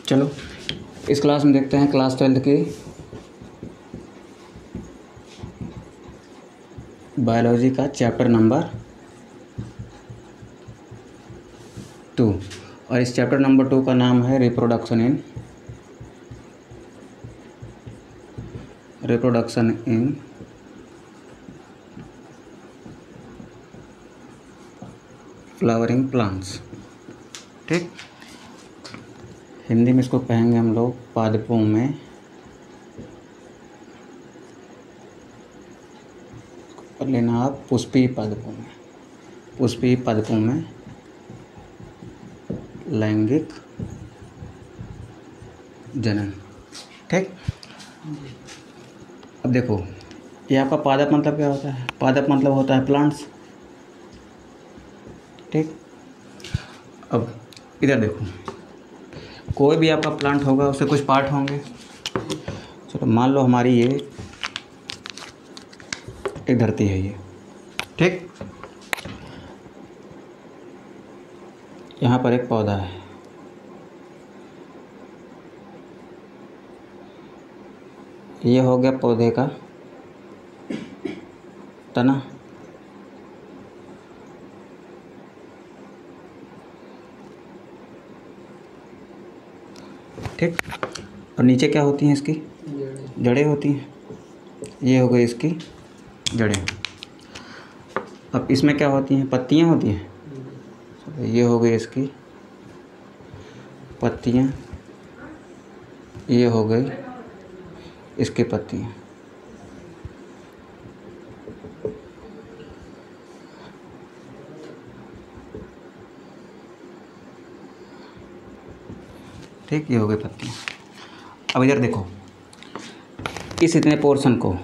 चलो इस क्लास में देखते हैं क्लास 12 की बायोलॉजी का चैप्टर नंबर 2 और इस चैप्टर नंबर 2 का नाम है रिप्रोडक्शन इन फ्लावरिंग प्लांट्स। ठीक, हिंदी में इसको कहेंगे हम लोग पादपों में लेना आप पुष्पीय पादपों में लैंगिक जनन। ठीक, अब देखो ये आपका पादप मतलब क्या होता है? पादप मतलब होता है प्लांट्स। ठीक, अब इधर देखो, कोई भी आपका प्लांट होगा उससे कुछ पार्ट होंगे। चलो मान लो हमारी ये एक धरती है ये। ठीक, यहाँ पर एक पौधा है, ये हो गया पौधे का तना। ठीक, और नीचे क्या होती हैं इसकी? जड़ें होती हैं। ये हो गई इसकी जड़ें। अब इसमें क्या होती हैं? पत्तियां होती हैं। ये हो गई इसकी पत्तियां, ये हो गई इसकी पत्तियां। ठीक, ये हो गई पत्तियां। अब इधर देखो, इस इतने पोर्शन को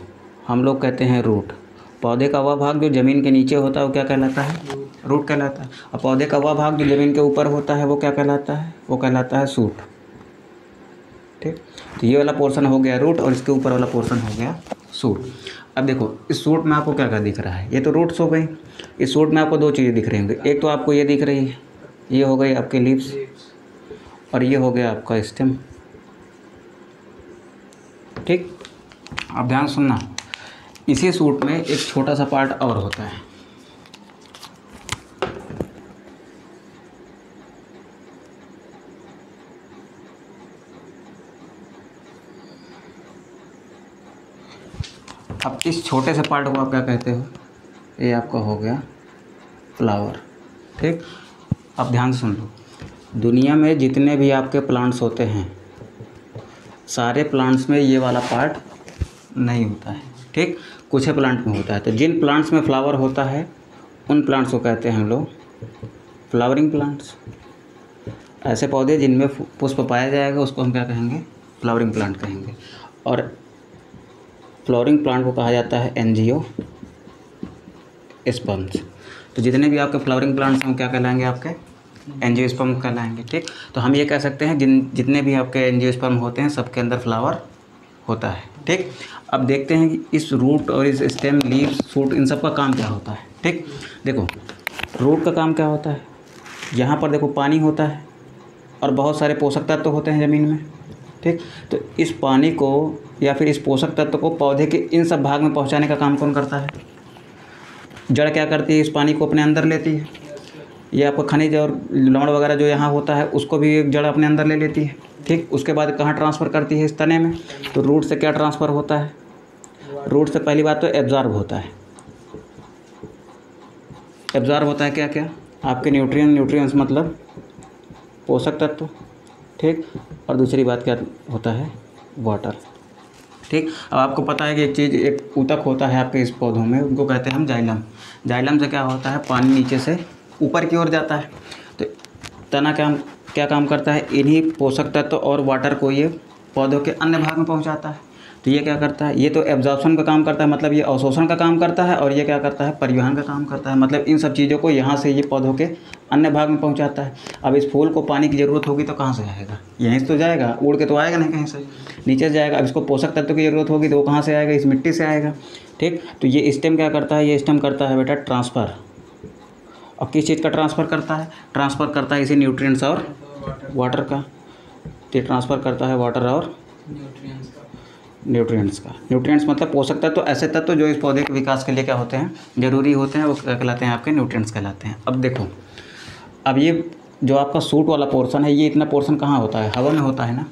हम लोग कहते हैं रूट। पौधे का वह भाग जो ज़मीन के नीचे होता है वो क्या कहलाता है? रूट कहलाता है। और पौधे का वह भाग जो ज़मीन के ऊपर होता है वो क्या कहलाता है? वो कहलाता है सूट। ठीक, तो ये वाला पोर्शन हो गया रूट और इसके ऊपर वाला पोर्शन हो गया सूट। अब देखो इस सूट में आपको क्या क्या दिख रहा है? ये तो रूट्स हो गई। इस सूट में आपको दो चीज़ें दिख रही होंगी। एक तो आपको ये दिख रही है, ये हो गई आपके लीव्स, और ये हो गया आपका स्टेम। ठीक, अब ध्यान सुनना, इसी सूट में एक छोटा सा पार्ट और होता है। अब इस छोटे से पार्ट को आप क्या कहते हो? ये आपका हो गया फ्लावर। ठीक, अब ध्यान सुन लो, दुनिया में जितने भी आपके प्लांट्स होते हैं सारे प्लांट्स में ये वाला पार्ट नहीं होता है। ठीक, कुछ ही प्लांट में होता है। तो जिन प्लांट्स में फ्लावर होता है उन प्लांट्स को कहते हैं हम लोग फ्लावरिंग प्लांट्स। ऐसे पौधे जिनमें पुष्प पाया जाएगा उसको हम क्या कहेंगे? फ्लावरिंग प्लांट कहेंगे। और फ्लावरिंग प्लांट को कहा जाता है एंजियोस्पर्म्स। तो जितने भी आपके फ्लावरिंग प्लांट्स हैं क्या कहलाएंगे? आपके एंजियोस्पर्म कहलाएंगे। ठीक, तो हम ये कह सकते हैं जितने भी आपके एंजियोस्पर्म होते हैं सबके अंदर फ्लावर होता है। ठीक, अब देखते हैं कि इस रूट और इस स्टेम, लीव्स, सूट, इन सब का काम क्या होता है। ठीक, देखो रूट का काम क्या होता है? यहाँ पर देखो पानी होता है और बहुत सारे पोषक तत्व होते हैं ज़मीन में। ठीक, तो इस पानी को या फिर इस पोषक तत्व को पौधे के इन सब भाग में पहुँचाने का काम कौन करता है? जड़ क्या करती है? इस पानी को अपने अंदर लेती है। ये आपका खनिज और लवण वगैरह जो यहाँ होता है उसको भी एक जड़ अपने अंदर ले लेती है। ठीक, उसके बाद कहाँ ट्रांसफ़र करती है? इस तने में। तो रूट से क्या ट्रांसफ़र होता है? रूट से पहली बात तो एब्जॉर्ब होता है। एब्जॉर्ब होता है क्या क्या? आपके न्यूट्रिएंट्स मतलब पोषक तत्व। ठीक, और दूसरी बात क्या होता है? वाटर। ठीक, अब आपको पता है कि एक चीज़, एक ऊतक होता है आपके इस पौधों में, उनको कहते हैं हम जाइलम। जाइलम से क्या होता है? पानी नीचे से ऊपर की ओर जाता है। तो तना क्या काम करता है? इन्हीं पोषक तत्व और वाटर को ये पौधों के अन्य भाग में पहुंचाता है। तो ये क्या करता है? ये तो एब्जॉर्प्शन का काम करता है, मतलब ये अवशोषण का काम करता है, और ये क्या करता है? परिवहन का काम करता है, मतलब इन सब चीज़ों को यहाँ से ये पौधों के अन्य भाग में पहुँचाता है। अब इस फूल को पानी की ज़रूरत होगी तो कहाँ से आएगा? यहीं से तो जाएगा, उड़ के तो आएगा नहीं कहीं से, नीचे से जाएगा। अब इसको पोषक तत्व की ज़रूरत होगी तो वो कहाँ से आएगा? इस मिट्टी से आएगा। ठीक, तो ये स्टेम क्या करता है? ये स्टेम करता है बेटा ट्रांसफ़र। और किस चीज़ का ट्रांसफ़र करता है? ट्रांसफ़र करता है इसी न्यूट्रिएंट्स और वाटर का। तो ये ट्रांसफ़र करता है वाटर और न्यूट्रिएंट्स का। न्यूट्रिएंट्स मतलब पोषक तत्व, ऐसे तत्व जो इस पौधे के विकास के लिए क्या होते हैं, ज़रूरी होते हैं, वो क्या कहलाते हैं, आपके न्यूट्रिएंट्स कहलाते हैं। अब देखो, अब ये जो आपका सूट वाला पोर्शन है, ये इतना पोर्शन कहाँ होता है, हवा में होता है ना।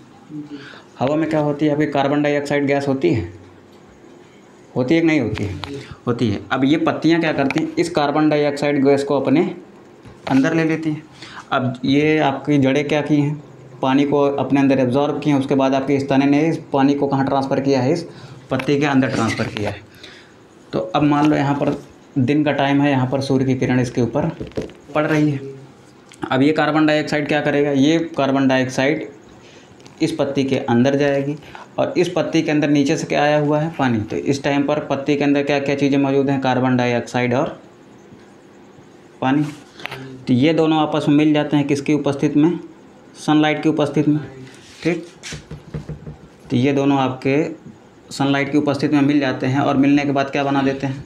हवा में क्या होती है आपकी, कार्बन डाइऑक्साइड गैस होती है कि नहीं होती है? होती है। अब ये पत्तियाँ क्या करती हैं, इस कार्बन डाइऑक्साइड गैस को अपने अंदर ले लेती हैं। अब ये आपकी जड़ें क्या की हैं, पानी को अपने अंदर एब्जॉर्ब किए हैं, उसके बाद आपके इस तने ने इस पानी को कहाँ ट्रांसफ़र किया है, इस पत्ती के अंदर ट्रांसफ़र किया है। तो अब मान लो यहाँ पर दिन का टाइम है, यहाँ पर सूर्य की किरण इसके ऊपर पड़ रही है। अब ये कार्बन डाइऑक्साइड क्या करेगा, ये कार्बन डाइऑक्साइड इस पत्ती के अंदर जाएगी और इस पत्ती के अंदर नीचे से क्या आया हुआ है, पानी। तो इस टाइम पर पत्ती के अंदर क्या क्या चीज़ें मौजूद हैं, कार्बन डाइऑक्साइड और पानी। तो ये दोनों आपस में मिल जाते हैं किसकी उपस्थिति में, सनलाइट की उपस्थिति में। ठीक, तो ये दोनों आपके सनलाइट की उपस्थिति में मिल जाते हैं और मिलने के बाद क्या बना देते हैं,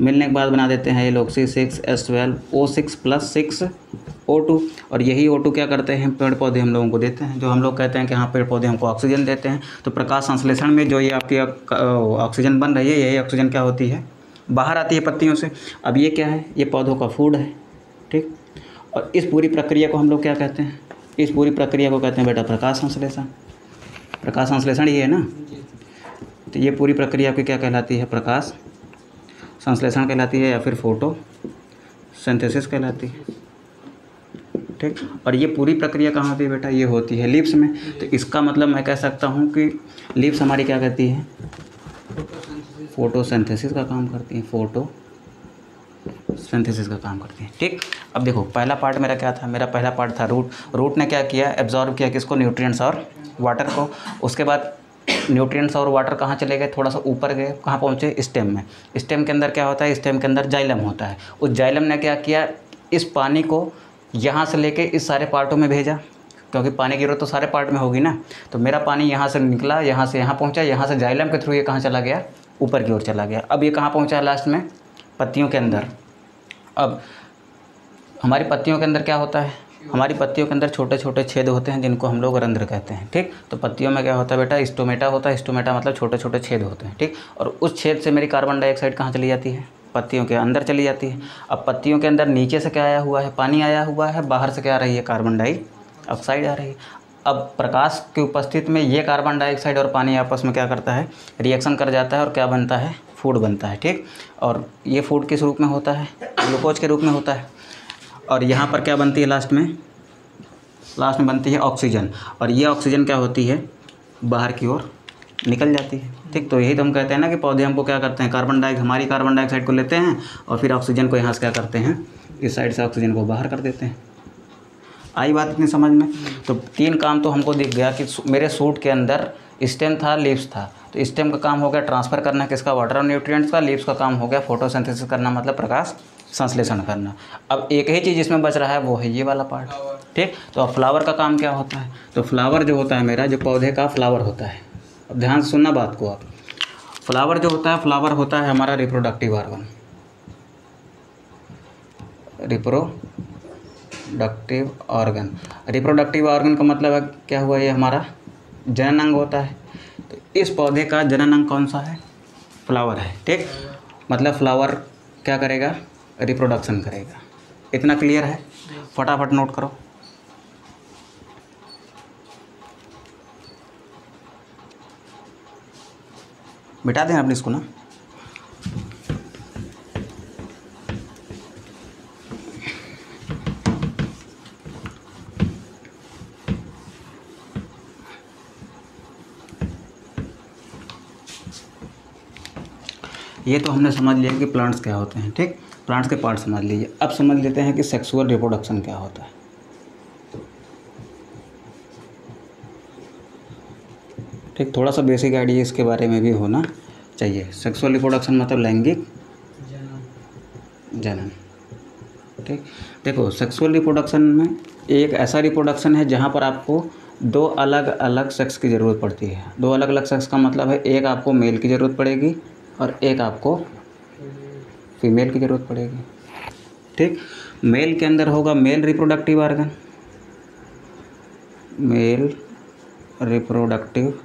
मिलने के बाद बना देते हैं ये लोग C6H12O6 + 6O2। और यही O2 क्या करते हैं, पेड़ पौधे हम लोगों को देते हैं। जो हम लोग कहते हैं कि हाँ पेड़ पौधे हमको ऑक्सीजन देते हैं। तो प्रकाश संश्लेषण में जो ये आपकी ऑक्सीजन बन रही है, यही ऑक्सीजन क्या होती है, बाहर आती है पत्तियों से। अब ये क्या है, ये पौधों का फूड है। ठीक, और इस पूरी प्रक्रिया को हम लोग क्या कहते हैं, इस पूरी प्रक्रिया को कहते हैं बेटा प्रकाश संश्लेषण। प्रकाश संश्लेषण ये है ना। तो ये पूरी प्रक्रिया आपकी क्या कहलाती है, प्रकाश संश्लेषण कहलाती है या फिर फोटो सिंथेसिस कहलाती है। ठीक, और ये पूरी प्रक्रिया कहाँ पे बेटा, ये होती है लीव्स में। तो इसका मतलब मैं कह सकता हूँ कि लीव्स हमारी क्या करती है, फोटोसिंथेसिस का काम करती है, फोटोसिंथेसिस का काम करती है। ठीक, अब देखो पहला पार्ट मेरा क्या था, मेरा पहला पार्ट था रूट। रूट ने क्या किया, एब्जॉर्ब किया किसको, न्यूट्रिएंट्स और वाटर को। उसके बाद न्यूट्रिएंट्स और वाटर कहाँ चले गए, थोड़ा सा ऊपर गए, कहाँ पहुँचे, स्टेम में। स्टेम के अंदर क्या होता है, स्टेम के अंदर जाइलम होता है। उस जाइलम ने क्या किया, इस पानी को यहाँ से लेके इस सारे पार्टों में भेजा, क्योंकि पानी की जरूरत तो सारे पार्ट में होगी ना। तो मेरा पानी यहाँ से निकला, यहाँ से यहाँ पहुँचा, यहाँ से जाइलम के थ्रू ये कहाँ चला गया, ऊपर की ओर चला गया। अब ये कहाँ पहुँचा, लास्ट में पत्तियों के अंदर। अब हमारी पत्तियों के अंदर क्या होता है, हमारी पत्तियों के अंदर छोटे छोटे छेद होते हैं जिनको हम लोग रंध्र कहते हैं। ठीक, तो पत्तियों में क्या होता है बेटा, स्टोमेटा होता है। स्टोमेटा मतलब छोटे छोटे छेद होते हैं। ठीक, और उस छेद से मेरी कार्बन डाइऑक्साइड कहाँ चली जाती है, पत्तियों के अंदर चली जाती है। अब पत्तियों के अंदर नीचे से क्या आया हुआ है, पानी आया हुआ है, बाहर से क्या आ रही है, कार्बन डाइऑक्साइड आ रही है। अब प्रकाश की उपस्थिति में ये कार्बन डाइऑक्साइड और पानी आपस में क्या करता है, रिएक्शन कर जाता है और क्या बनता है, फूड बनता है। ठीक, और ये फूड किस रूप में होता है, ग्लूकोज के रूप में होता है। और यहाँ पर क्या बनती है, लास्ट में बनती है ऑक्सीजन। और ये ऑक्सीजन क्या होती है, बाहर की ओर निकल जाती है। ठीक, तो यही तो हम कहते हैं ना कि पौधे हमको क्या करते हैं, हमारी कार्बन डाइऑक्साइड को लेते हैं और फिर ऑक्सीजन को यहाँ से क्या करते हैं, इस साइड से ऑक्सीजन को बाहर कर देते हैं। आई बात इतनी समझ में। तो 3 काम तो हमको दिख गया कि मेरे सूट के अंदर स्टेम था, लीव्स था। तो स्टेम का काम हो गया ट्रांसफ़र करना किसका, वाटर और न्यूट्रिएंट्स का। लीव्स का काम हो गया फोटोसिंथेसिस करना, मतलब प्रकाश संश्लेषण करना। अब एक ही चीज़ इसमें बच रहा है, वो है ये वाला पार्ट। ठीक, तो अब फ्लावर का काम क्या होता है, तो फ्लावर जो होता है मेरा, जो पौधे का फ्लावर होता है, अब ध्यान से सुनना बात को आप। फ्लावर जो होता है, फ्लावर होता है हमारा रिप्रोडक्टिव ऑर्गन। रिप्रोडक्टिव ऑर्गन का मतलब है क्या हुआ, ये हमारा जनन अंग होता है। तो इस पौधे का जनन अंग कौन सा है, फ्लावर है। ठीक, मतलब फ्लावर क्या करेगा, रिप्रोडक्शन करेगा। इतना क्लियर है, फटाफट नोट करो। मिटा दें आपने इसको ना। ये तो हमने समझ लिया कि प्लांट्स क्या होते हैं। ठीक, प्लांट्स के पार्ट समझ लीजिए। अब समझ लेते हैं कि सेक्सुअल रिप्रोडक्शन क्या होता है। ठीक, थोड़ा सा बेसिक आइडिया इसके बारे में भी होना चाहिए। सेक्सुअल रिप्रोडक्शन मतलब लैंगिक जनन। ठीक, देखो सेक्सुअल रिप्रोडक्शन में एक ऐसा रिप्रोडक्शन है जहाँ पर आपको 2 अलग अलग सेक्स की ज़रूरत पड़ती है। 2 अलग अलग सेक्स का मतलब है, एक आपको मेल की ज़रूरत पड़ेगी और एक आपको फीमेल की ज़रूरत पड़ेगी। ठीक, मेल के अंदर होगा male reproductive organ, male reproductive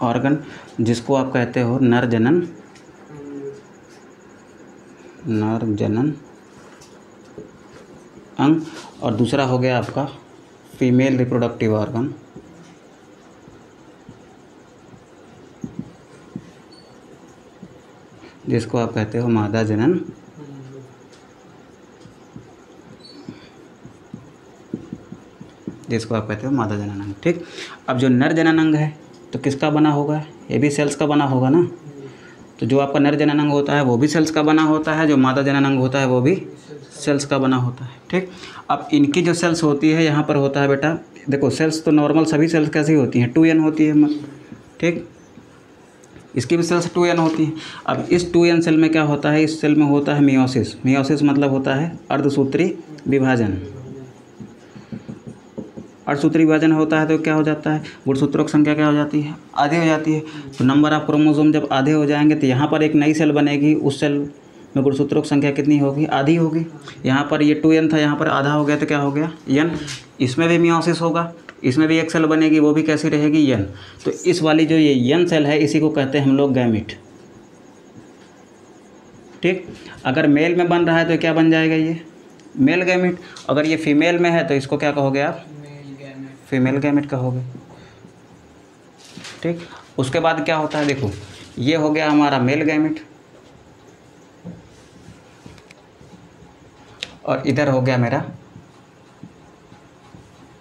organ, जिसको आप कहते हो नर जनन अंग, और दूसरा हो गया आपका फीमेल रिप्रोडक्टिव ऑर्गन, जिसको आप कहते हो मादा जनन अंग। ठीक, अब जो नर जनन अंग है तो किसका बना होगा, ये भी सेल्स का बना होगा ना। तो जो आपका नर जनन अंग होता है वो भी सेल्स का बना होता है, जो मादा जनन अंग होता है वो भी सेल्स का बना होता है। ठीक, अब इनकी जो सेल्स होती है यहाँ पर होता है बेटा, देखो सेल्स तो नॉर्मल सभी सेल्स कैसी होती हैं, 2n होती है। ठीक, इसकी भी सेल्स 2n होती है। अब इस 2n सेल में क्या होता है, इस सेल में होता है मियोसिस। मियोसिस मतलब होता है अर्धसूत्री विभाजन। अर्धसूत्री विभाजन होता है तो क्या हो जाता है, गुणसूत्रों की संख्या क्या हो जाती है, आधी हो जाती है। तो नंबर ऑफ क्रोमोसोम जब आधे हो जाएंगे तो यहाँ पर एक नई सेल बनेगी, उस सेल में गुणसूत्रों की संख्या कितनी होगी, आधी होगी। यहाँ पर ये 2n था, यहाँ पर आधा हो गया तो क्या हो गया n। इसमें भी मियोसिस होगा, इसमें भी एक सेल बनेगी, वो भी कैसी रहेगी n। तो इस वाली जो ये n सेल है इसी को कहते हैं हम लोग गैमिट। ठीक, अगर मेल में बन रहा है तो क्या बन जाएगा, ये मेल गैमिट। अगर ये फीमेल में है तो इसको क्या कहोगे आप, फीमेल गैमिट कहोगे। ठीक, उसके बाद क्या होता है, देखो ये हो गया हमारा मेल गैमिट और इधर हो गया मेरा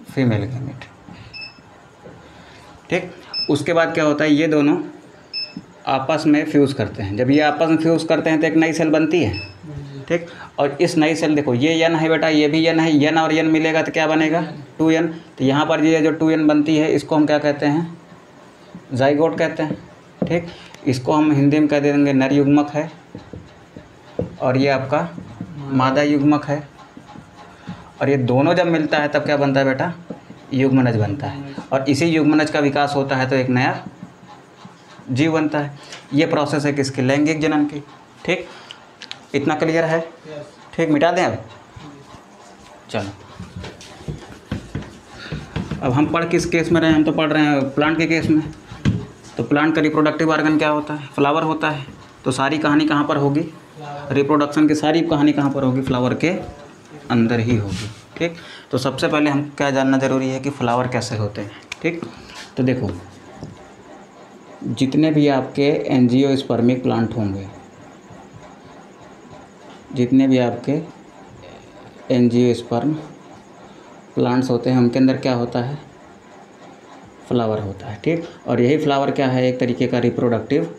फीमेल गैमिट। ठीक, उसके बाद क्या होता है, ये दोनों आपस में फ्यूज़ करते हैं। जब ये आपस में फ्यूज़ करते हैं तो एक नई सेल बनती है। ठीक, और इस नई सेल, देखो ये n है बेटा, ये भी n है, n और n मिलेगा तो क्या बनेगा 2n। तो यहाँ पर ये जो 2n बनती है इसको हम क्या कहते हैं, जाइगोट कहते हैं। ठीक, इसको हम हिंदी में कह देंगे नर युग्मक है, और ये आपका मादा युग्मक है। और ये दोनों जब मिलता है तब क्या बनता है बेटा, युग्मनज बनता है। और इसी युग्मनज का विकास होता है तो एक नया जीव बनता है। ये प्रोसेस है किसकी, लैंगिक जनन की। ठीक, इतना क्लियर है। ठीक, मिटा दें अब। चलो, अब हम पढ़ किस केस में रहे हैं, हम तो पढ़ रहे हैं प्लांट के केस में। तो प्लांट का रिप्रोडक्टिव ऑर्गन क्या होता है, फ्लावर होता है। तो सारी कहानी कहाँ पर होगी, रिप्रोडक्शन की सारी कहानी कहाँ पर होगी, फ्लावर के अंदर ही होगी। ठीक, तो सबसे पहले हम क्या जानना ज़रूरी है कि फ्लावर कैसे होते हैं। ठीक, तो देखो जितने भी आपके एंजियोस्पर्मिक प्लांट होंगे, जितने भी आपके एंजियोस्पर्म प्लांट्स होते हैं उनके अंदर क्या होता है, फ्लावर होता है। ठीक, और यही फ्लावर क्या है, एक तरीके का रिप्रोडक्टिव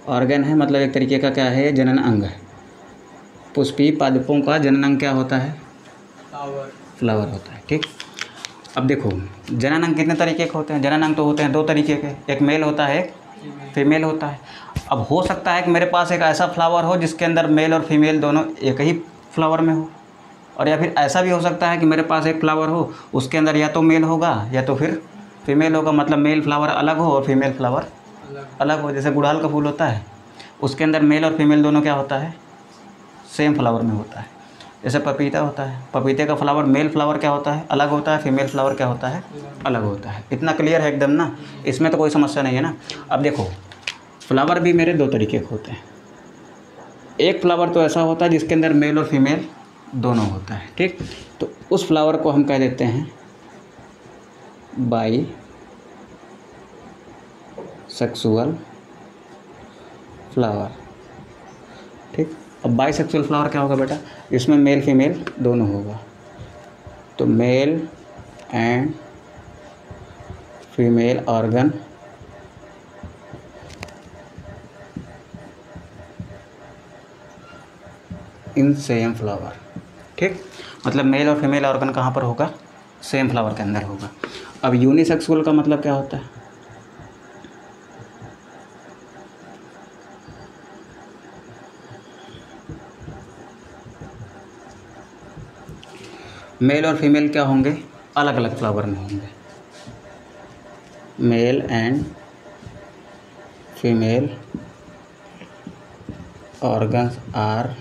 ऑर्गन है, मतलब एक तरीके का क्या है, जनन अंग है। पुष्पीय पादपों का जनन अंग क्या होता है, फ्लावर होता है। ठीक, अब देखो जनन अंग कितने तरीके के होते हैं, जनन अंग तो होते हैं 2 तरीके के, एक मेल होता है, एक फीमेल होता है। अब हो सकता है कि मेरे पास एक ऐसा फ्लावर हो जिसके अंदर मेल और फीमेल दोनों एक ही फ्लावर में हो, और या फिर ऐसा भी हो सकता है कि मेरे पास एक फ्लावर हो उसके अंदर या तो मेल होगा या तो फिर फीमेल होगा, मतलब मेल फ्लावर अलग हो और फीमेल फ्लावर अलग हो। जैसे गुड़हल का फूल होता है, उसके अंदर मेल और फीमेल दोनों क्या होता है, सेम फ्लावर में होता है। जैसे पपीता होता है, पपीते का फ्लावर मेल फ्लावर क्या होता है, अलग होता है, फीमेल फ्लावर क्या होता है, अलग होता है। इतना क्लियर है एकदम ना, इसमें तो कोई समस्या नहीं है ना। अब देखो फ्लावर भी मेरे 2 तरीके के होते हैं। एक फ्लावर तो ऐसा होता है जिसके अंदर मेल और फीमेल दोनों होता है। ठीक, तो उस फ्लावर को हम कह देते हैं बाई सेक्सुअल फ्लावर। ठीक, अब बाई सेक्सुअल फ्लावर क्या होगा बेटा, इसमें मेल फीमेल दोनों होगा। तो mail and female organ in same flower. ठीक, मतलब मेल और फीमेल ऑर्गन कहाँ पर होगा, सेम फ्लावर के अंदर होगा। अब यूनिसेक्सुअल का मतलब क्या होता है, मेल और फीमेल क्या होंगे, अलग अलग फ्लावर में होंगे। Male and female organs are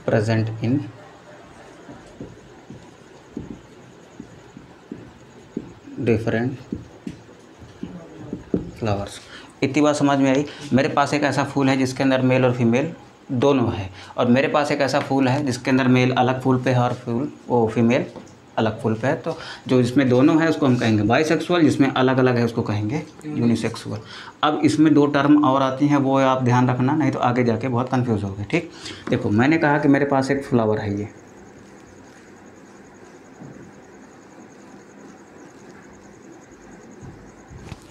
present in different flowers. इतनी बात समझ में आई। मेरे पास एक ऐसा फूल है जिसके अंदर मेल और फीमेल दोनों है, और मेरे पास एक ऐसा फूल है जिसके अंदर मेल अलग फूल पे है और फूल वो फीमेल अलग फूल पे है। तो जो जिसमें दोनों है उसको हम कहेंगे बाइसेक्सुअल, जिसमें अलग अलग है उसको कहेंगे यूनिसेक्सुअल। अब इसमें दो टर्म और आती हैं, वो आप ध्यान रखना, नहीं तो आगे जाके बहुत कंफ्यूज होगे। ठीक, देखो मैंने कहा कि मेरे पास एक फ्लावर है ये,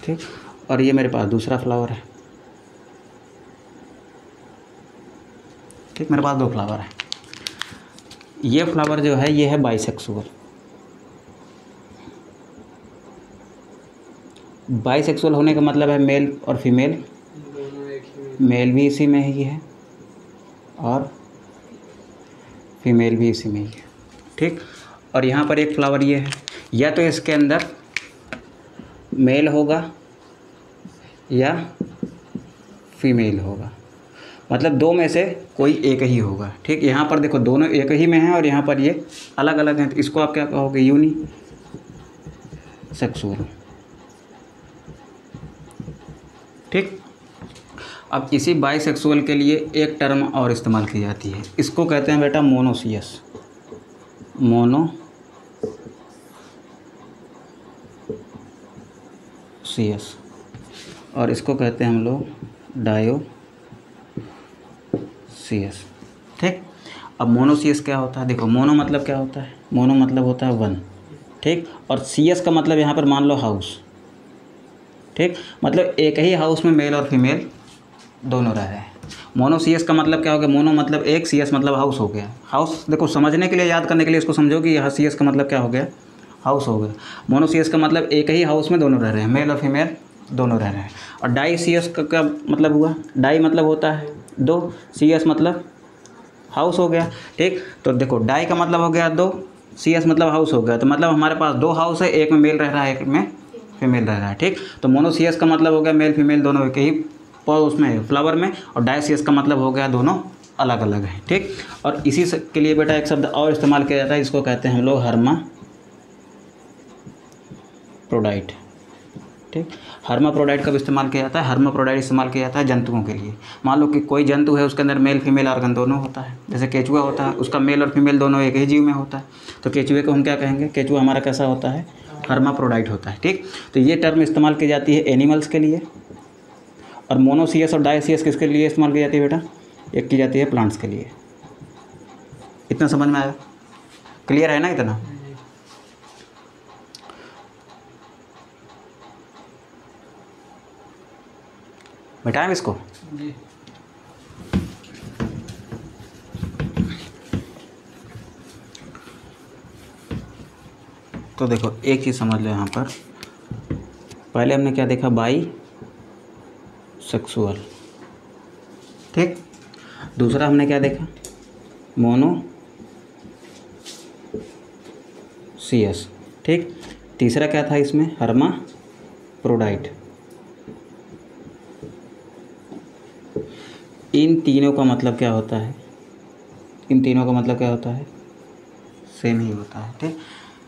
ठीक, और ये मेरे पास दूसरा फ्लावर है। ठीक, मेरे पास दो फ्लावर है। ये फ्लावर जो है ये है बाइसेक्सुअल। बाइसेक्सुअल होने का मतलब है मेल और फीमेल दोनों एक ही में। मेल भी इसी में ही है और फीमेल भी इसी में ही है। ठीक, और यहाँ पर एक फ्लावर ये है, या तो इसके अंदर मेल होगा या फीमेल होगा, मतलब दो में से कोई एक ही होगा। ठीक, यहाँ पर देखो दोनों एक ही में हैं और यहाँ पर ये अलग अलग हैं, तो इसको आप क्या कहोगे? Unisexual. ठीक, अब इसी बाइसेक्सुअल के लिए एक टर्म और इस्तेमाल की जाती है, इसको कहते हैं बेटा मोनोसियस। मोनोसियस, और इसको कहते हैं हम लोग डायोसियस। ठीक, अब मोनोसियस क्या होता है? देखो मोनो मतलब क्या होता है? मोनो मतलब होता है वन। ठीक, और सीएस का मतलब यहाँ पर मान लो हाउस। ठीक, मतलब एक ही हाउस में मेल और फीमेल दोनों रह रहे हैं। मोनोसियस का मतलब क्या हो गया? मोनो मतलब एक, सीएस मतलब हाउस हो गया। हाउस देखो समझने के लिए, याद करने के लिए इसको समझो कि यहाँ सीएस का मतलब क्या हो गया? हाउस हो गया। मोनोसियस का मतलब एक ही हाउस में दोनों रह रहे हैं, मेल और फीमेल दोनों रह रहे हैं। और डाई सीएस का क्या मतलब हुआ? डाई मतलब होता है दो, सीएस मतलब हाउस हो गया। ठीक, तो देखो डाई का मतलब हो गया दो, सीएस मतलब हाउस हो गया, तो मतलब हमारे पास दो हाउस है, एक में मेल रह रहा है, एक में फीमेल रह रहा है। ठीक, तो मोनोसियस का मतलब हो गया मेल फीमेल दोनों एक ही उसमें फ्लावर में, और डायसियस का मतलब हो गया दोनों अलग अलग हैं। ठीक, और इसी के लिए बेटा एक शब्द और इस्तेमाल किया जाता है, जिसको कहते हैं हम लोग हर्माप्रोडाइट। ठीक, हर्माप्रोडाइट कब इस्तेमाल किया जाता है? हर्माप्रोडाइट इस्तेमाल किया जाता है जंतुओं के लिए। मान लो कि कोई जंतु है, उसके अंदर मेल फीमेल ऑर्गन दोनों होता है, जैसे केचुआ होता है, उसका मेल और फीमेल दोनों एक ही जीव में होता है, तो केचुए को हम क्या कहेंगे? केचुआ हमारा कैसा होता है? हर्माप्रोडाइट होता है। ठीक, तो ये टर्म इस्तेमाल की जाती है एनिमल्स के लिए, और मोनोसियस और डायसियस किसके लिए इस्तेमाल की जाती है बेटा? एक की जाती है प्लांट्स के लिए। इतना समझ में आया? क्लियर है ना इतना? बैठाएं इसको। जी। तो देखो एक चीज़ समझ लो यहाँ पर, पहले हमने क्या देखा? By sexual. ठीक, दूसरा हमने क्या देखा? मोनोसियस। ठीक, तीसरा क्या था इसमें? हर्माप्रोडाइट। इन तीनों का मतलब क्या होता है? इन तीनों का मतलब क्या होता है? सेम ही होता है। ठीक,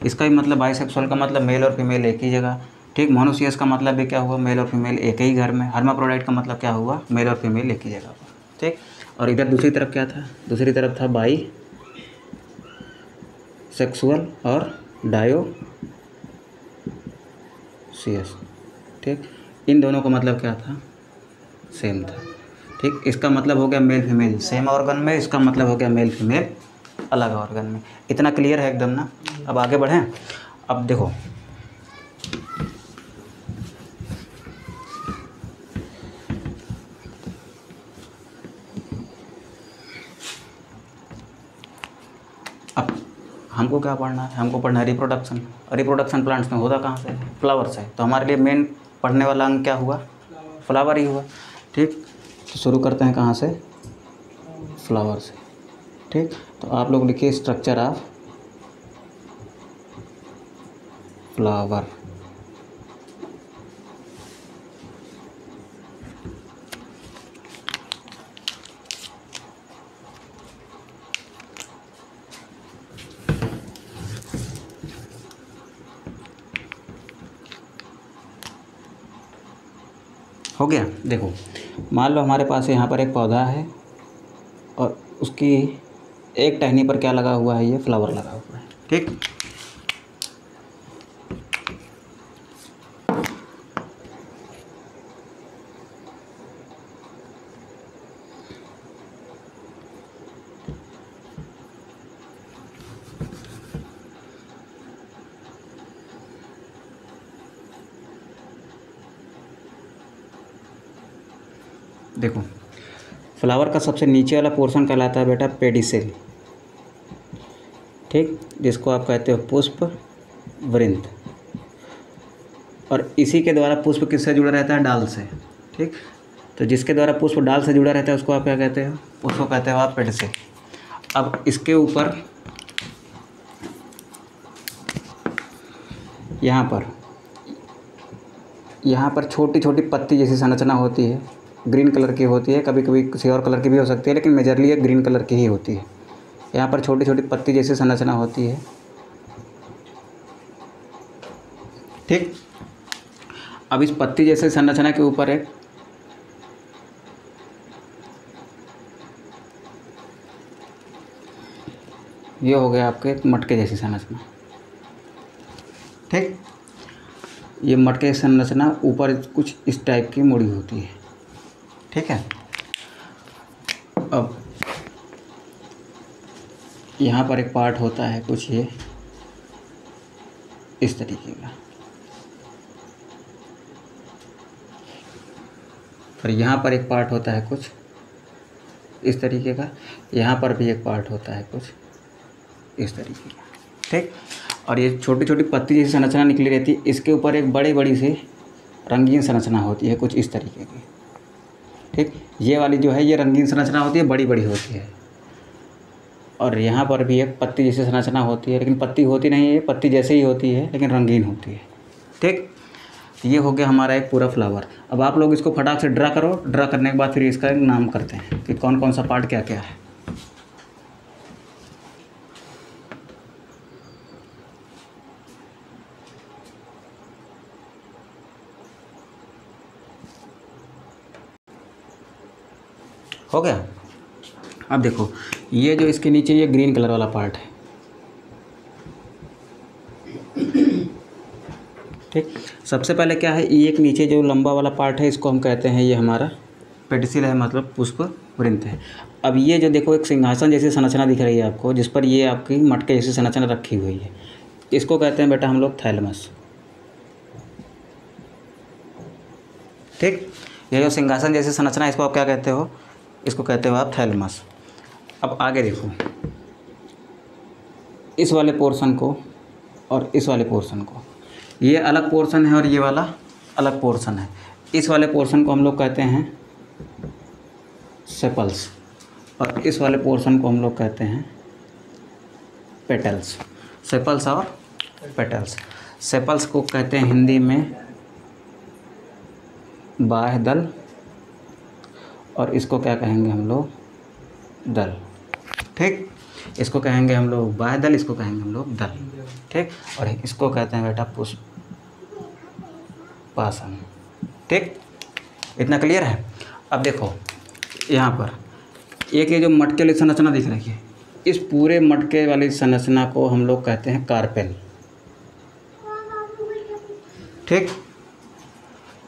इसका भी मतलब बाइसेक्सुअल का मतलब मेल और फीमेल एक ही जगह। ठीक, मोनोसियस का मतलब भी क्या हुआ? मेल और फीमेल एक ही घर में। हर्माप्रोडाइट का मतलब क्या हुआ? मेल और फीमेल एक ही जगह पर। ठीक, और इधर दूसरी तरफ क्या था? दूसरी तरफ था बाई सेक्सुअल और डायोसियस। ठीक, इन दोनों का मतलब क्या था? सेम था। ठीक, इसका मतलब हो गया मेल फीमेल सेम ऑर्गन में, इसका मतलब हो गया मेल फीमेल अलग ऑर्गन में। इतना क्लियर है एकदम ना? अब आगे बढ़ें। अब देखो अब हमको क्या पढ़ना है? हमको पढ़ना है रिप्रोडक्शन। रिप्रोडक्शन प्लांट्स में होता कहाँ से? फ्लावर से। तो हमारे लिए मेन पढ़ने वाला अंग क्या हुआ? फ्लावर ही हुआ। ठीक, तो शुरू करते हैं कहाँ से? फ्लावर से। ठीक, तो आप लोग लिखिए स्ट्रक्चर ऑफ फ्लावर। हो गया। देखो मान लो हमारे पास यहाँ पर एक पौधा है और उसकी एक टहनी पर क्या लगा हुआ है, ये फ्लावर लगा हुआ है। ठीक, देखो फ्लावर का सबसे नीचे वाला पोर्शन कहलाता है बेटा पेडिसेल। ठीक, जिसको आप कहते हो पुष्प वृंत, और इसी के द्वारा पुष्प किससे जुड़ा रहता है, डाल से। ठीक, तो जिसके द्वारा पुष्प डाल से जुड़ा रहता है उसको आप क्या कहते हो, उसको कहते हो आप पेडिसेल। अब इसके ऊपर यहाँ पर छोटी छोटी पत्ती जैसी संरचना होती है, ग्रीन कलर की होती है, कभी कभी किसी और कलर की भी हो सकती है, लेकिन मेजरली एक ग्रीन कलर की ही होती है। यहाँ पर छोटी छोटी पत्ती जैसी संरचना होती है। ठीक, अब इस पत्ती जैसे संरचना के ऊपर एक ये हो गया आपके मटके जैसी संरचना। ठीक, ये मटके की संरचना ऊपर कुछ इस टाइप की मुड़ी होती है। ठीक है, अब यहाँ पर एक पार्ट होता है कुछ ये इस तरीके का, और यहाँ पर एक पार्ट होता है कुछ इस तरीके का, यहाँ पर भी एक पार्ट होता है कुछ इस तरीके का। ठीक, और ये छोटी छोटी पत्ती जैसी संरचना निकली रहती है, इसके ऊपर एक बड़ी बड़ी सी रंगीन संरचना होती है कुछ इस तरीके की। ठीक, ये वाली जो है ये रंगीन संरचना होती है, बड़ी बड़ी होती है, और यहाँ पर भी एक पत्ती जैसी संरचना होती है, लेकिन पत्ती होती नहीं है, पत्ती जैसे ही होती है लेकिन रंगीन होती है। ठीक, ये हो गया हमारा एक पूरा फ्लावर। अब आप लोग इसको फटाक से ड्रा करो, ड्रा करने के बाद फिर इसका एक नाम करते हैं कि कौन कौन सा पार्ट क्या क्या है। हो गया। अब देखो ये जो इसके नीचे ये ग्रीन कलर वाला पार्ट है। ठीक, सबसे पहले क्या है, ये एक नीचे जो लंबा वाला पार्ट है इसको हम कहते हैं ये हमारा पेडिसिल है, मतलब पुष्प वृंत है। अब ये जो देखो एक सिंहासन जैसी संरचना दिख रही है आपको, जिस पर ये आपकी मटके जैसी संरचना रखी हुई है, इसको कहते हैं बेटा हम लोग थैलेमस। ठीक, ये जो सिंहासन जैसी संरचना इसको आप क्या कहते हो, इसको कहते हो आप थैलेमस। अब आगे देखो, इस वाले पोर्शन को और इस वाले पोर्शन को, ये अलग पोर्शन है और ये वाला अलग पोर्शन है। इस वाले पोर्शन को हम लोग कहते हैं सेपल्स और इस वाले पोर्शन को हम लोग कहते हैं पेटल्स। सेपल्स और पेटल्स। सेपल्स को कहते हैं हिंदी में बाह्य दल, और इसको क्या कहेंगे हम लोग, दल। ठीक, इसको कहेंगे हम लोग बाह्य दल, इसको कहेंगे हम लोग दल। ठीक, और इसको कहते हैं बेटा पुष्पासन। ठीक, इतना क्लियर है। अब देखो यहाँ पर एक ये जो मटके वाली संरचना दिख रही है, इस पूरे मटके वाली संरचना को हम लोग कहते हैं कार्पेल। ठीक,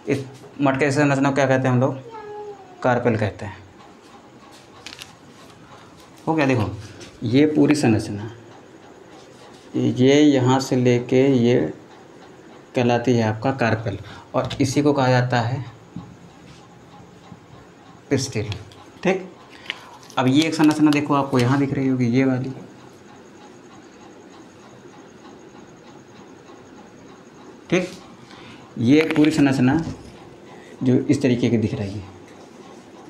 इस मटके की संरचना को क्या कहते हैं हम लोग, कार्पेल कहते हैं। हो गया। देखो ये पूरी संरचना, ये यहाँ से लेके ये कहलाती है आपका कार्पेल, और इसी को कहा जाता है पिस्टिल। ठीक, अब ये एक संरचना देखो आपको यहाँ दिख रही होगी, ये वाली। ठीक, ये एक पूरी संरचना जो इस तरीके की दिख रही है,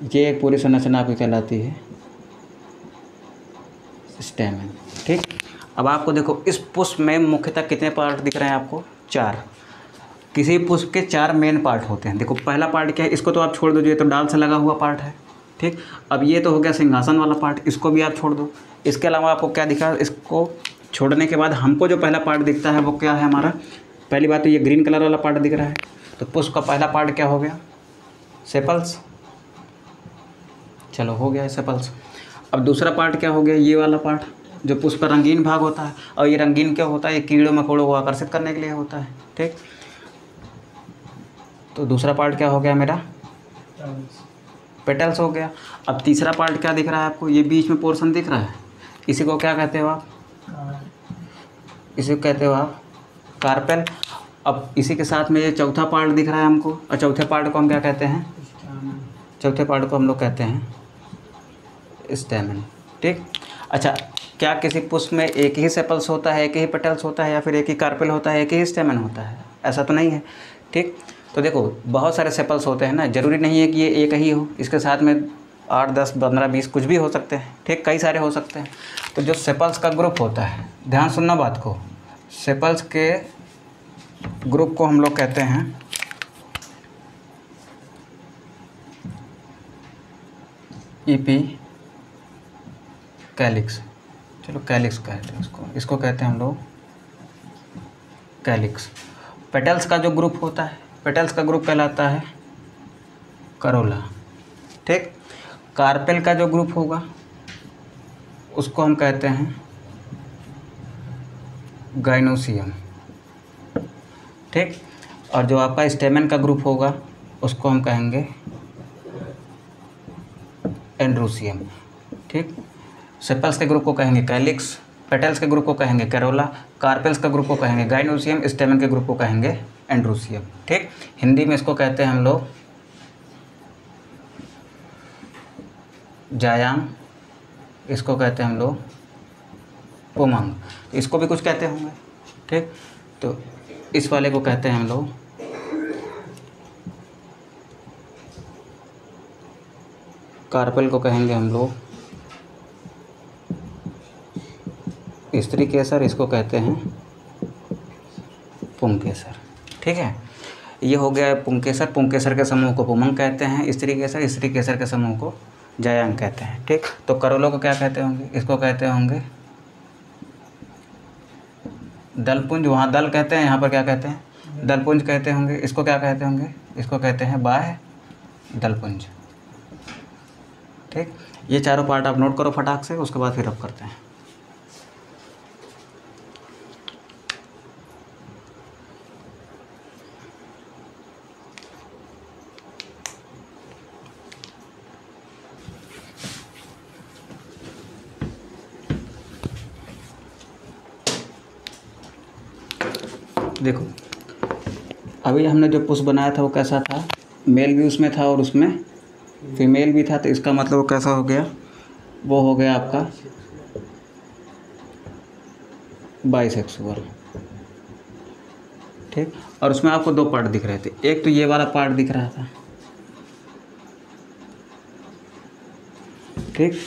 ये एक पूरी संरचना आपकी कहलाती है स्टेमन। ठीक, अब आपको देखो इस पुष्प में मुख्यतः कितने पार्ट दिख रहे हैं आपको, 4। किसी पुष्प के 4 मेन पार्ट होते हैं। देखो पहला पार्ट क्या है, इसको तो आप छोड़ दो, ये तो डाल से लगा हुआ पार्ट है। ठीक, अब ये तो हो गया सिंहासन वाला पार्ट, इसको भी आप छोड़ दो। इसके अलावा आपको क्या दिखा, इसको छोड़ने के बाद हमको जो पहला पार्ट दिखता है वो क्या है हमारा, पहली बात तो ये ग्रीन कलर वाला पार्ट दिख रहा है, तो पुष्प का पहला पार्ट क्या हो गया, सेपल्स। चलो हो गया सेपल्स। अब दूसरा पार्ट क्या हो गया, ये वाला पार्ट जो पुष्प का रंगीन भाग होता है, और ये रंगीन क्या होता है, ये कीड़ों मकोड़ों को आकर्षित करने के लिए होता है। ठीक, तो दूसरा पार्ट क्या हो गया मेरा, पेटल्स हो गया। अब तीसरा पार्ट क्या दिख रहा है आपको, ये बीच में पोर्शन दिख रहा है, इसी को क्या कहते हो आप, इसी को कहते हो आप कार्पेल। अब इसी के साथ में ये चौथा पार्ट दिख रहा है हमको, और चौथे पार्ट को हम क्या कहते हैं, चौथे पार्ट को हम लोग कहते हैं स्टेमन। ठीक, अच्छा, क्या किसी पुष्प में एक ही सेपल्स होता है, एक ही पेटल्स होता है, या फिर एक ही कार्पेल होता है, एक ही स्टेमन होता है? ऐसा तो नहीं है। ठीक, तो देखो बहुत सारे सेपल्स होते हैं ना, ज़रूरी नहीं है कि ये एक ही हो, इसके साथ में 8, 10, 15, 20 कुछ भी हो सकते हैं। ठीक, कई सारे हो सकते हैं। तो जो सेपल्स का ग्रुप होता है, ध्यान सुनना बात को, सेपल्स के ग्रुप को हम लोग कहते हैं ईपी कैलिक्स। चलो कैलिक्स कहते हैं इसको कहते हैं हम लोग कैलिक्स। पेटल्स का जो ग्रुप होता है, पेटल्स का ग्रुप कहलाता है करोला। ठीक, कार्पेल का जो ग्रुप होगा उसको हम कहते हैं गाइनोसियम। ठीक, और जो आपका स्टेमन का ग्रुप होगा उसको हम कहेंगे एंड्रोसियम। ठीक, सेपल्स के ग्रुप को कहेंगे कैलिक्स, पेटल्स के ग्रुप को कहेंगे कैरोला, कार्पेल्स का ग्रुप को कहेंगे गाइनोसियम, स्टेमन के ग्रुप को कहेंगे एंड्रोसियम। ठीक, हिंदी में इसको कहते हैं हम लोग जायांग, इसको कहते हैं हम लोग पुमंग, इसको भी कुछ कहते होंगे। ठीक, तो इस वाले को कहते हैं हम लोग कार्पेल को कहेंगे हम लोग स्त्री केसर, इसको कहते हैं पुंकेसर। ठीक है, ये हो गया पुंकेसर। पुंकेसर के समूह को पुमंग कहते हैं, स्त्री केसर के समूह को जायांग कहते हैं। ठीक, तो करोलों को क्या कहते होंगे, इसको कहते होंगे दलपुंज, वहाँ दल कहते हैं, यहाँ पर क्या कहते हैं, दलपुंज कहते होंगे। इसको क्या कहते होंगे, इसको कहते हैं बाह्य दलपुंज। ठीक, ये चारों पार्ट आप नोट करो फटाक से, उसके बाद फिर अब करते हैं। देखो अभी हमने जो पुष्प बनाया था वो कैसा था, मेल भी उसमें था और उसमें फीमेल भी था, तो इसका मतलब वो कैसा हो गया, वो हो गया आपका बाइसेक्सुअल। ठीक, और उसमें आपको दो पार्ट दिख रहे थे, एक तो ये वाला पार्ट दिख रहा था। ठीक,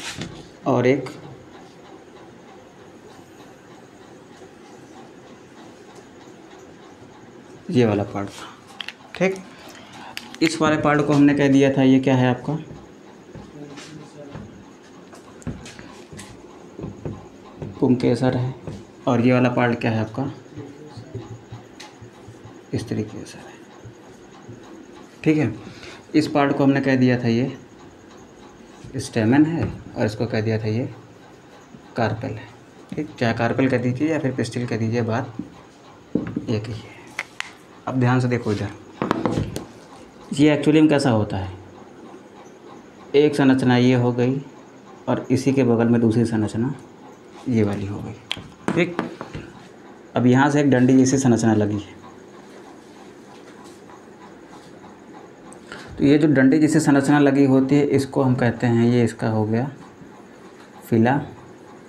और एक ये वाला पार्ट था। ठीक, इस वाले पार्ट को हमने कह दिया था ये क्या है आपका पुंकेसर है, और ये वाला पार्ट क्या है आपका स्त्री केसर है। ठीक है, इस पार्ट को हमने कह दिया था ये स्टेमन है, और इसको कह दिया था ये कार्पेल है। ठीक, चाहे कार्पेल कह दीजिए या फिर पिस्टिल कह दीजिए, बात एक ही है। अब ध्यान से देखो इधर, ये एक्चुअली में कैसा होता है, एक संरचना ये हो गई और इसी के बगल में दूसरी संरचना ये वाली हो गई। ठीक, अब यहाँ से एक डंडी जैसी संरचना लगी है, तो ये जो डंडी जैसी संरचना लगी होती है इसको हम कहते हैं, ये इसका हो गया फिलामेंट,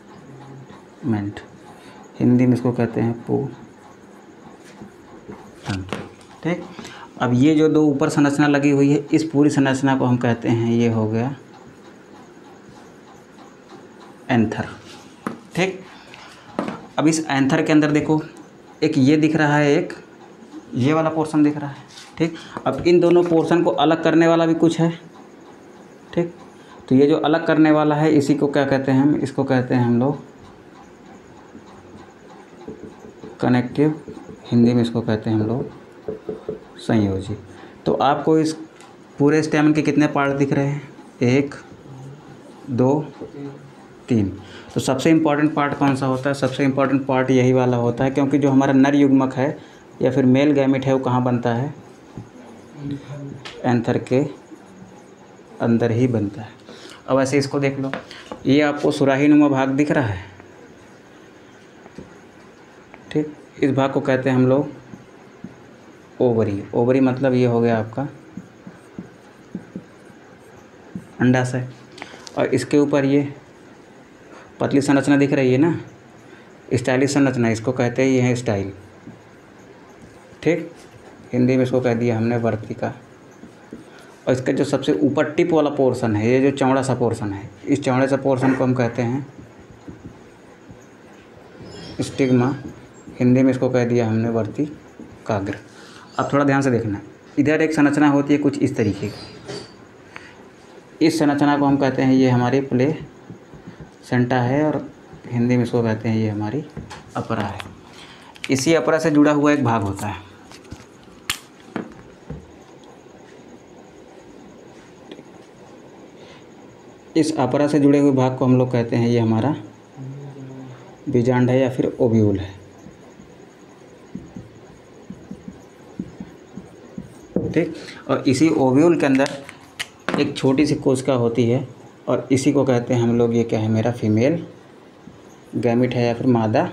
हिंदी में इसको कहते हैं पोटंट। ठीक, अब ये जो दो ऊपर संरचना लगी हुई है, इस पूरी संरचना को हम कहते हैं ये हो गया एंथर। ठीक, अब इस एंथर के अंदर देखो एक ये दिख रहा है, एक ये वाला पोर्शन दिख रहा है। ठीक, अब इन दोनों पोर्शन को अलग करने वाला भी कुछ है। ठीक, तो ये जो अलग करने वाला है इसी को क्या कहते हैं हम, इसको कहते हैं हम लोग कनेक्टिव, हिंदी में इसको कहते हैं हम लोग संयोजी। तो आपको इस पूरे स्टेमन के कितने पार्ट दिख रहे हैं? 1 2 3। तो सबसे इम्पॉर्टेंट पार्ट कौन सा होता है? सबसे इम्पॉर्टेंट पार्ट यही वाला होता है, क्योंकि जो हमारा नर युग्मक है या फिर मेल गैमेट है वो कहाँ बनता है? एंथर के अंदर ही बनता है। अब ऐसे इसको देख लो, ये आपको सुराही नुमा भाग दिख रहा है, ठीक। इस भाग को कहते हैं हम लोग ओवरी। ओवरी मतलब ये हो गया आपका अंडाशय, और इसके ऊपर ये पतली संरचना दिख रही है ना, स्टाइलिश संरचना, इसको कहते हैं ये है स्टाइल, ठीक। हिंदी में इसको कह दिया हमने वर्तिका। और इसका जो सबसे ऊपर टिप वाला पोर्शन है, ये जो चौड़ा सा पोर्शन है, इस चौड़े सा पोर्शन को हम कहते हैं स्टिग्मा। हिंदी में इसको कह दिया हमने वर्तिकाग्र। अब थोड़ा ध्यान से देखना, इधर एक संरचना होती है कुछ इस तरीके की, इस संरचना को हम कहते हैं ये हमारी प्लेसेंटा है, और हिंदी में इसको कहते हैं ये हमारी अपरा है। इसी अपरा से जुड़ा हुआ एक भाग होता है, इस अपरा से जुड़े हुए भाग को हम लोग कहते हैं ये हमारा बीजांड है या फिर ओव्यूल है, ठीक। और इसी ओव्यूल के अंदर एक छोटी सी कोशिका होती है, और इसी को कहते हैं हम लोग ये क्या है? मेरा फीमेल गैमेट है या फिर मादा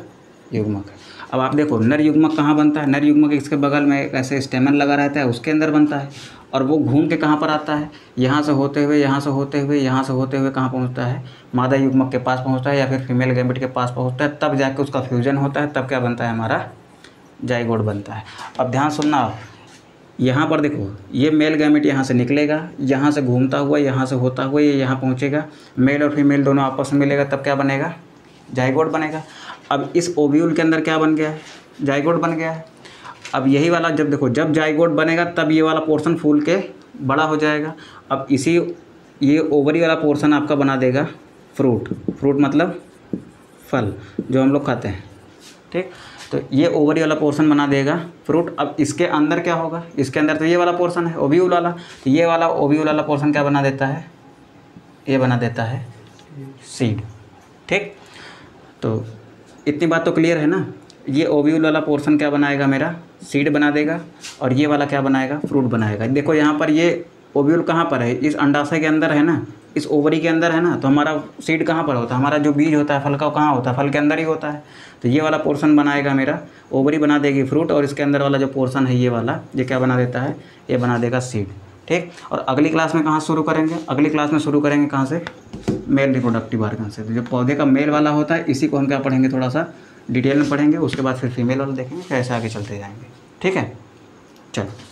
युग्मक है। अब आप देखो, नर युग्मक कहाँ बनता है? नर युग्मक इसके बगल में एक ऐसे स्टेमन लगा रहता है, उसके अंदर बनता है, और वो घूम के कहाँ पर आता है? यहाँ से होते हुए, यहाँ से होते हुए, यहाँ से होते हुए कहाँ पहुँचता है? मादा युग्मक के पास पहुँचता है या फिर फीमेल गैमेट के पास पहुँचता है, तब जाके उसका फ्यूजन होता है, तब क्या बनता है? हमारा जाइगोट बनता है। अब ध्यान सुनना आप, यहाँ पर देखो, ये मेल गैमेट यहाँ से निकलेगा, यहाँ से घूमता हुआ, यहाँ से होता हुआ ये यहाँ पहुँचेगा, मेल और फीमेल दोनों आपस में मिलेगा, तब क्या बनेगा? जाइगोट बनेगा। अब इस ओव्यूल के अंदर क्या बन गया है? जाइगोट बन गया है। अब यही वाला जब देखो, जब जाइगोट बनेगा तब ये वाला पोर्शन फूल के बड़ा हो जाएगा। अब इसी ये ओवरी वाला पोर्शन आपका बना देगा फ्रूट। फ्रूट मतलब फल जो हम लोग खाते हैं, ठीक। तो ये ओवरी वाला पोर्शन बना देगा फ्रूट। अब इसके अंदर क्या होगा? इसके अंदर तो ये वाला पोर्शन है ओव्यूल वाला, तो ये वाला ओव्यूल वाला पोर्शन क्या बना देता है? ये बना देता है सीड, ठीक। तो इतनी बात तो क्लियर है ना? ये ओव्यूल वाला पोर्शन क्या बनाएगा? मेरा सीड बना देगा, और ये वाला क्या बनाएगा? फ्रूट बनाएगा। देखो यहाँ पर ये ओव्यूल कहाँ पर है? इस अंडाशय के अंदर है ना, इस ओवरी के अंदर है ना, तो हमारा सीड कहाँ पर होता है? हमारा जो बीज होता है फल का, कहाँ होता है? फल के अंदर ही होता है। तो ये वाला पोर्शन बनाएगा मेरा, ओवरी बना देगी फ्रूट, और इसके अंदर वाला जो पोर्शन है ये वाला, ये क्या बना देता है? ये बना देगा सीड, ठीक। और अगली क्लास में कहाँ शुरू करेंगे? अगली क्लास में शुरू करेंगे कहाँ से? मेल रिप्रोडक्टिव ऑर्गन से। तो जो पौधे का मेल वाला होता है, इसी को हम क्या पढ़ेंगे? थोड़ा सा डिटेल में पढ़ेंगे, उसके बाद फिर फीमेल वाला देखेंगे, कैसे आगे चलते जाएंगे, ठीक है। चलो।